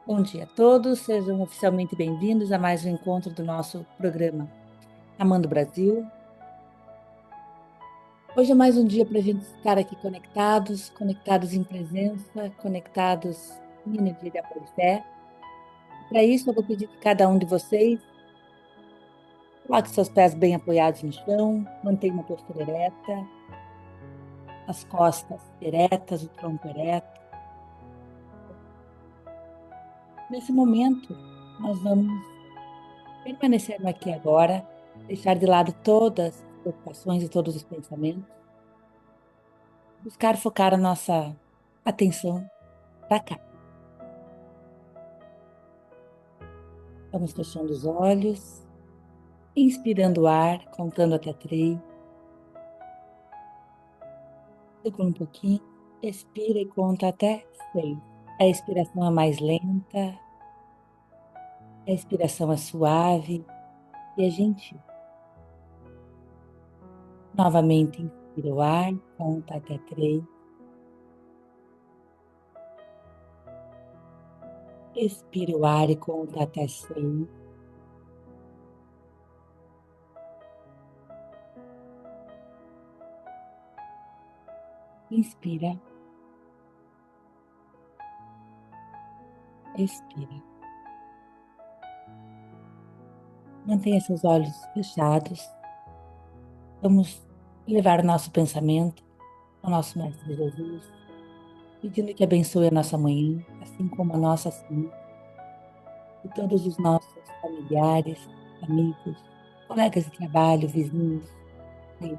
Bom dia a todos, sejam oficialmente bem-vindos a mais um encontro do nosso programa Amando o Brasil. Hoje é mais um dia para a gente estar aqui conectados em presença, conectados em energia de amor e fé. Para isso, eu vou pedir que cada um de vocês coloque seus pés bem apoiados no chão, mantenha uma postura ereta, as costas eretas, o tronco ereto. Nesse momento, nós vamos permanecer no aqui e agora, deixar de lado todas as preocupações e todos os pensamentos, buscar focar a nossa atenção para cá. Vamos fechando os olhos, inspirando o ar, contando até 3. Segura um pouquinho, expira e conta até 6. A expiração é mais lenta, a expiração é suave e é gentil. Novamente, inspira o ar, conta até 3. Expira o ar e conta até 6. Inspira, expira. Mantenha seus olhos fechados. Vamos levar o nosso pensamento ao nosso Mestre Jesus, pedindo que abençoe a nossa manhã, assim como a nossa semana, e todos os nossos familiares, amigos, colegas de trabalho, vizinhos. Sim.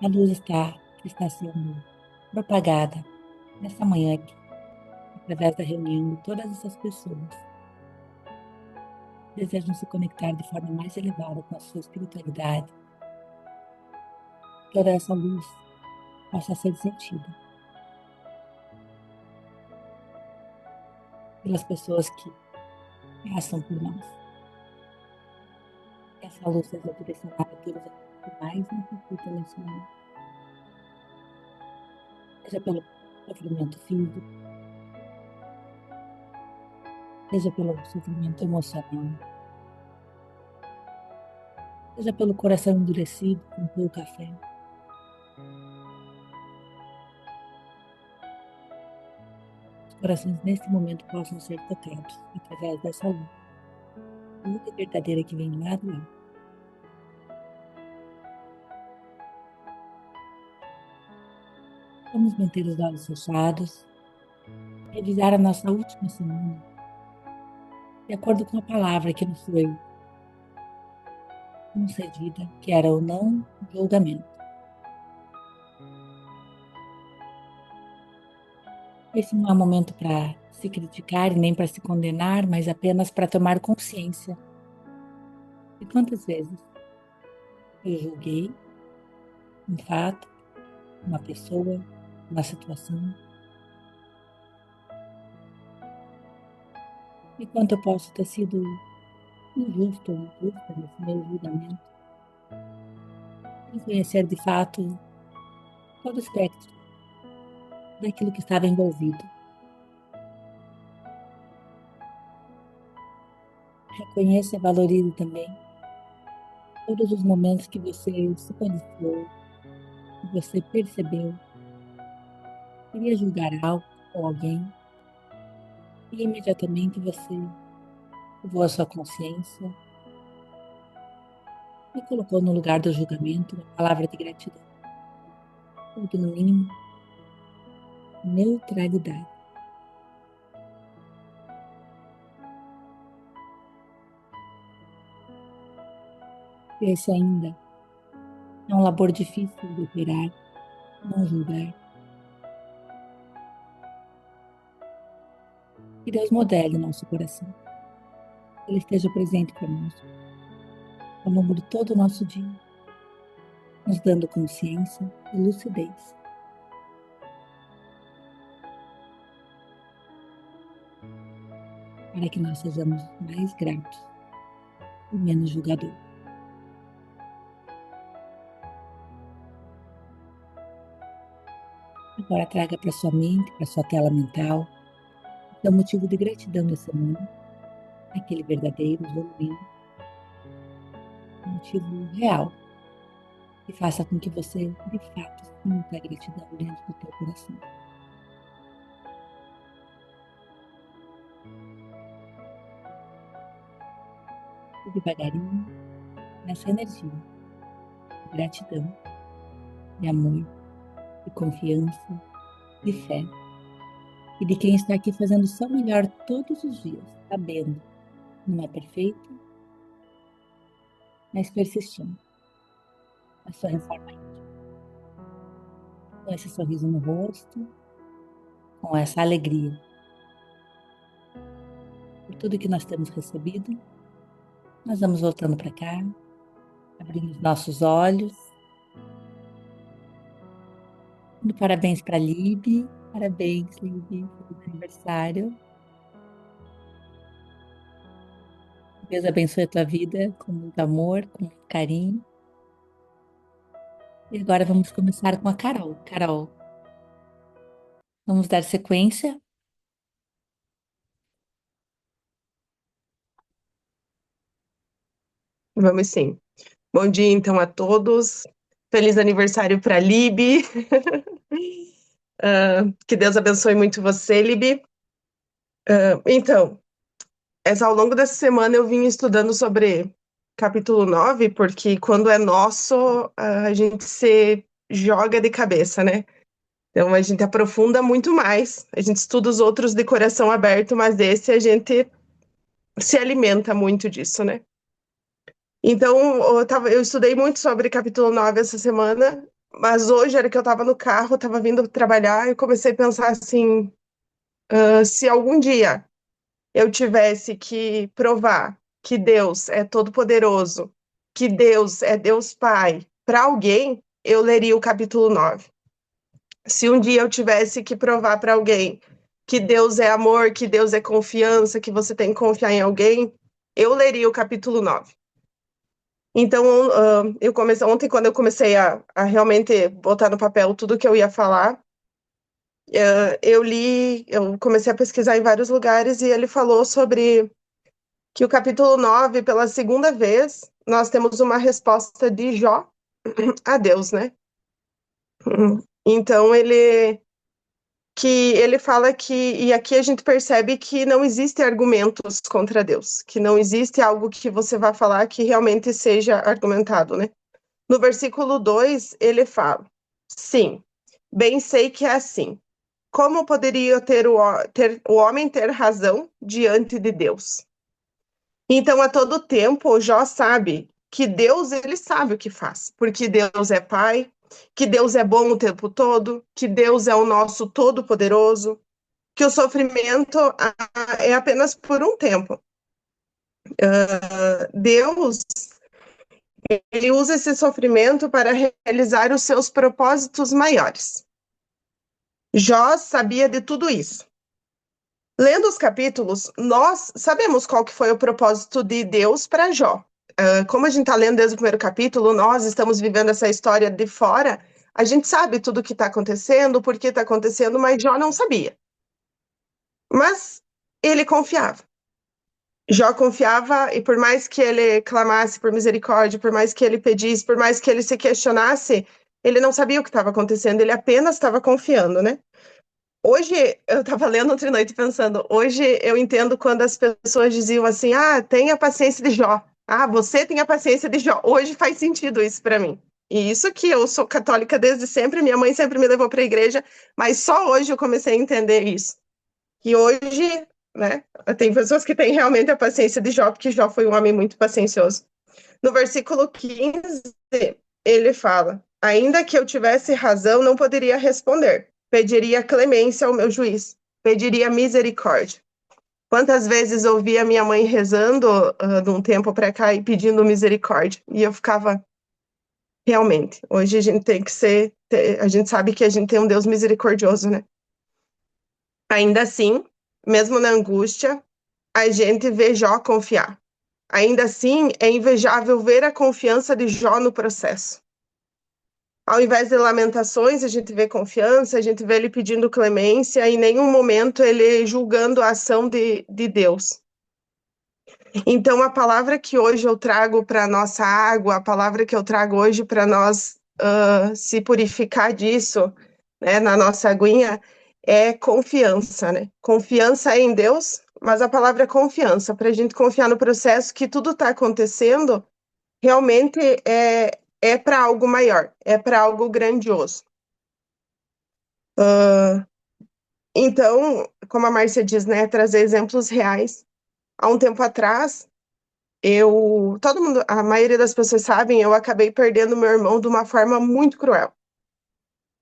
A luz está sendo propagada nessa manhã aqui, através da reunião de todas essas pessoas que desejam se conectar de forma mais elevada com a sua espiritualidade. Toda essa luz possa ser sentida pelas pessoas que passam por nós. Que essa luz seja direcionada a todos aqueles que mais necessitam nesse momento. Seja pelo sofrimento físico, seja pelo sofrimento emocional, seja pelo coração endurecido com pouco café. Os corações neste momento possam ser tocados através dessa luz. A luz verdadeira que vem lá do alto. Vamos manter os olhos fechados, revisar a nossa última semana, de acordo com a palavra que nos foi concedida, que era o não julgamento. Esse não é um momento para se criticar e nem para se condenar, mas apenas para tomar consciência de quantas vezes eu julguei um fato, uma pessoa, uma situação, e quanto eu posso ter sido injusto ou injusta nesse meu julgamento, sem conhecer de fato todo o espectro daquilo que estava envolvido. Reconheça e valorize também todos os momentos que você se policiou, que você percebeu, queria julgar algo ou alguém, e imediatamente você levou a sua consciência e colocou no lugar do julgamento uma palavra de gratidão, ou no mínimo, neutralidade. Esse ainda é um labor difícil de operar, não julgar. Que Deus modele o nosso coração. Ele esteja presente conosco ao longo de todo o nosso dia, nos dando consciência e lucidez, para que nós sejamos mais gratos e menos julgadores. Agora traga para sua mente, para sua tela mental, Então, motivo de gratidão nessa manhã, aquele verdadeiro, genuíno, motivo real, que faça com que você, de fato, sinta a gratidão dentro do teu coração. E devagarinho, nessa energia de gratidão, de amor, de confiança, de fé, e de quem está aqui fazendo o seu melhor todos os dias, sabendo, não é perfeito, mas persistindo. A sua reforma íntima, com esse sorriso no rosto, com essa alegria por tudo que nós temos recebido, nós vamos voltando para cá, abrindo os nossos olhos, dando parabéns para a Libe, parabéns, Libe, feliz aniversário. Deus abençoe a tua vida com muito amor, com muito carinho. E agora vamos começar com a Carol. Carol, vamos dar sequência. Vamos sim. Bom dia, então, a todos. Feliz aniversário para a Libe. Que Deus abençoe muito você, Libe. Então, ao longo dessa semana eu vim estudando sobre capítulo 9, porque quando é nosso, a gente se joga de cabeça, né? Então, a gente aprofunda muito mais. A gente estuda os outros de coração aberto, mas esse a gente se alimenta muito disso, né? Então, eu estudei muito sobre capítulo 9 essa semana, mas hoje era que eu estava no carro, estava vindo trabalhar e comecei a pensar assim, se algum dia eu tivesse que provar que Deus é todo-poderoso, que Deus é Deus Pai, para alguém, eu leria o capítulo 9. Se um dia eu tivesse que provar para alguém que Deus é amor, que Deus é confiança, que você tem que confiar em alguém, eu leria o capítulo 9. Então, eu comecei ontem, quando eu comecei a realmente botar no papel tudo que eu ia falar, eu comecei a pesquisar em vários lugares e ele falou sobre que o capítulo 9 pela segunda vez, nós temos uma resposta de Jó a Deus, né? Então, ele fala que, e aqui a gente percebe que não existem argumentos contra Deus, que não existe algo que você vá falar que realmente seja argumentado, né? No versículo 2, ele fala: Sim, bem sei que é assim. Como poderia ter o homem ter razão diante de Deus? Então, a todo tempo, Jó sabe que Deus, ele sabe o que faz, porque Deus é Pai, que Deus é bom o tempo todo, que Deus é o nosso Todo-Poderoso, que o sofrimento é apenas por um tempo. Deus, ele usa esse sofrimento para realizar os seus propósitos maiores. Jó sabia de tudo isso. Lendo os capítulos, nós sabemos qual que foi o propósito de Deus para Jó. Como a gente está lendo desde o primeiro capítulo, nós estamos vivendo essa história de fora, a gente sabe tudo o que está acontecendo, por que está acontecendo, mas Jó não sabia. Mas ele confiava. Jó confiava e por mais que ele clamasse por misericórdia, por mais que ele pedisse, por mais que ele se questionasse, ele não sabia o que estava acontecendo, ele apenas estava confiando, né? Hoje, eu estava lendo ontem à noite pensando, hoje eu entendo quando as pessoas diziam assim, tenha paciência de Jó. Você tem a paciência de Jó. Hoje faz sentido isso para mim. E isso que eu sou católica desde sempre, minha mãe sempre me levou para a igreja, mas só hoje eu comecei a entender isso. Que hoje, né, tem pessoas que têm realmente a paciência de Jó, porque Jó foi um homem muito paciencioso. No versículo 15, ele fala: Ainda que eu tivesse razão, não poderia responder. Pediria clemência ao meu juiz. Pediria misericórdia. Quantas vezes ouvi a minha mãe rezando de um tempo para cá e pedindo misericórdia? E eu ficava, realmente, hoje a gente tem que ser, a gente sabe que a gente tem um Deus misericordioso, né? Ainda assim, mesmo na angústia, a gente vê Jó confiar. Ainda assim, é invejável ver a confiança de Jó no processo. Ao invés de lamentações, a gente vê confiança, a gente vê ele pedindo clemência, e em nenhum momento ele julgando a ação de Deus. Então, a palavra que hoje eu trago para nossa água, a palavra que eu trago hoje para nós se purificar disso, né, na nossa aguinha, é confiança, né? Confiança em Deus, mas a palavra é confiança, para a gente confiar no processo que tudo está acontecendo, realmente é para algo maior, é para algo grandioso. Então, como a Márcia diz, né, trazer exemplos reais. Há um tempo atrás, todo mundo, a maioria das pessoas sabem, eu acabei perdendo meu irmão de uma forma muito cruel.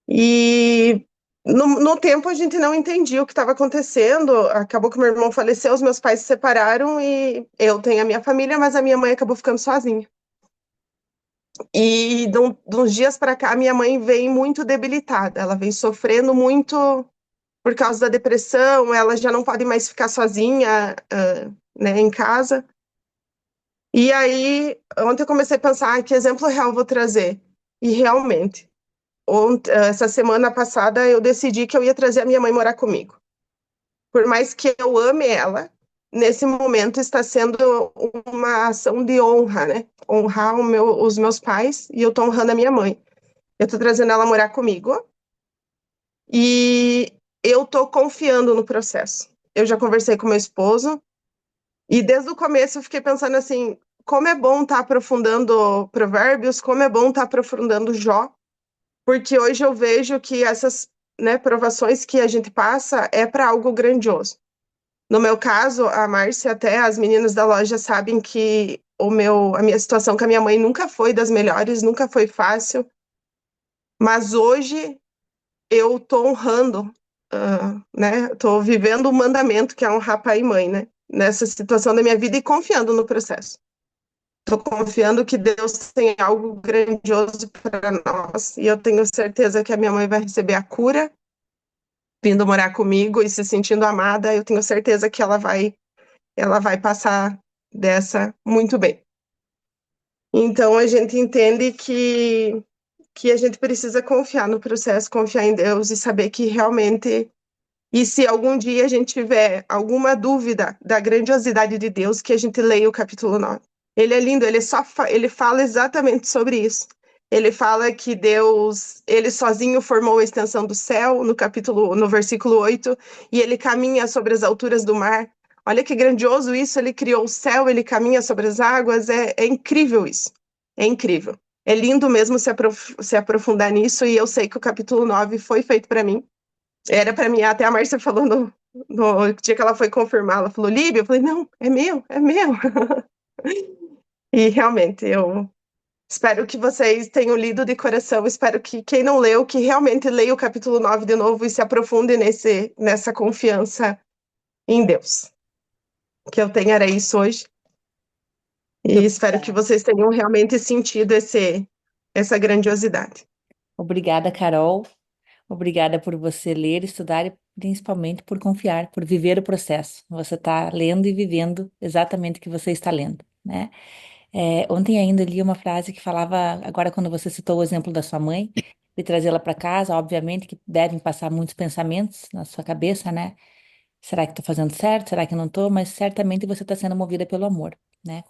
E no tempo a gente não entendia o que estava acontecendo. Acabou que meu irmão faleceu, os meus pais se separaram e eu tenho a minha família, mas a minha mãe acabou ficando sozinha. E de uns dias para cá, minha mãe vem muito debilitada. Ela vem sofrendo muito por causa da depressão. Ela já não pode mais ficar sozinha, né, em casa. E aí, ontem eu comecei a pensar, que exemplo real eu vou trazer? E realmente, essa semana passada, eu decidi que eu ia trazer a minha mãe morar comigo. Por mais que eu ame ela, nesse momento está sendo uma ação de honra, né? Honrar os meus pais e eu tô honrando a minha mãe. Eu tô trazendo ela morar comigo e eu tô confiando no processo. Eu já conversei com meu esposo e desde o começo eu fiquei pensando assim, como é bom estar aprofundando Provérbios, como é bom estar aprofundando Jó, porque hoje eu vejo que essas, né, provações que a gente passa é para algo grandioso. No meu caso, a Márcia, até as meninas da loja sabem que a minha situação com a minha mãe nunca foi das melhores, nunca foi fácil, mas hoje eu tô honrando, né? Tô vivendo o mandamento que é honrar pai e mãe, né? Nessa situação da minha vida e confiando no processo. Tô confiando que Deus tem algo grandioso para nós e eu tenho certeza que a minha mãe vai receber a cura, vindo morar comigo e se sentindo amada. Eu tenho certeza que ela vai passar dessa muito bem. Então a gente entende que a gente precisa confiar no processo, confiar em Deus e saber que realmente, e se algum dia a gente tiver alguma dúvida da grandiosidade de Deus, que a gente leia o capítulo 9. Ele é lindo, ele fala exatamente sobre isso. Ele fala que Deus, ele sozinho formou a extensão do céu, no versículo 8, e ele caminha sobre as alturas do mar. Olha que grandioso isso, ele criou o céu, ele caminha sobre as águas, é incrível isso. É incrível. É lindo mesmo se aprofundar nisso, e eu sei que o capítulo 9 foi feito para mim. Era para mim, até a Márcia falou no dia que ela foi confirmar, ela falou, Líbia, eu falei, não, é meu, é meu. E realmente, eu espero que vocês tenham lido de coração, espero que quem não leu, que realmente leia o capítulo 9 de novo e se aprofunde nessa confiança em Deus. Que eu tenho era isso hoje. Muito E espero que obrigada. vocês tenham realmente sentido essa grandiosidade. Obrigada, Carol. Obrigada por você ler, estudar e principalmente por confiar, por viver o processo. Você está lendo e vivendo exatamente o que você está lendo, né? Ontem ainda li uma frase que falava, agora quando você citou o exemplo da sua mãe, de trazê-la para casa, obviamente que devem passar muitos pensamentos na sua cabeça, né? Será que estou fazendo certo? Será que não estou? Mas certamente você está sendo movida pelo amor, né?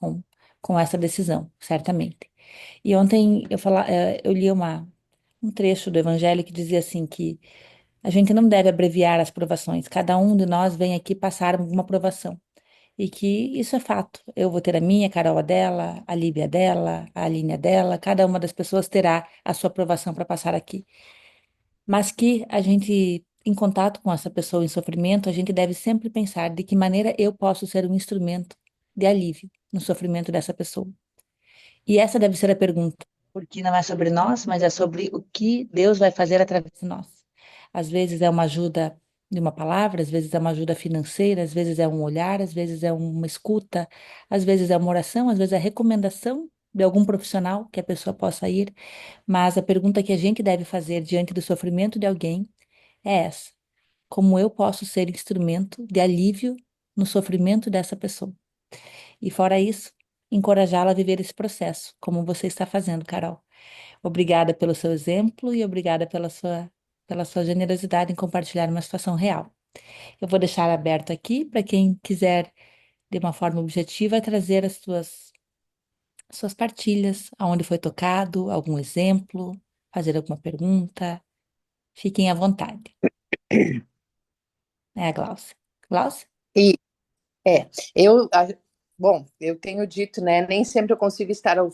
Com essa decisão, certamente. E ontem eu li um trecho do Evangelho que dizia assim que a gente não deve abreviar as provações. Cada um de nós vem aqui passar alguma provação. E que isso é fato. Eu vou ter a minha, a Carol a dela, a Líbia a dela, a Aline a dela. Cada uma das pessoas terá a sua provação para passar aqui. Mas que a gente, em contato com essa pessoa em sofrimento, a gente deve sempre pensar de que maneira eu posso ser um instrumento de alívio no sofrimento dessa pessoa. E essa deve ser a pergunta, porque não é sobre nós, mas é sobre o que Deus vai fazer através de nós. Às vezes é uma ajuda de uma palavra, às vezes é uma ajuda financeira, às vezes é um olhar, às vezes é uma escuta, às vezes é uma oração, às vezes é recomendação de algum profissional que a pessoa possa ir. Mas a pergunta que a gente deve fazer diante do sofrimento de alguém é essa: como eu posso ser instrumento de alívio no sofrimento dessa pessoa? E fora isso, encorajá-la a viver esse processo, como você está fazendo, Carol. Obrigada pelo seu exemplo e obrigada pela sua generosidade em compartilhar uma situação real. Eu vou deixar aberto aqui para quem quiser, de uma forma objetiva, trazer suas partilhas, aonde foi tocado, algum exemplo, fazer alguma pergunta. Fiquem à vontade. É a Glaucia. Glaucia? E é, eu, bom, eu tenho dito, né? Nem sempre eu consigo estar ao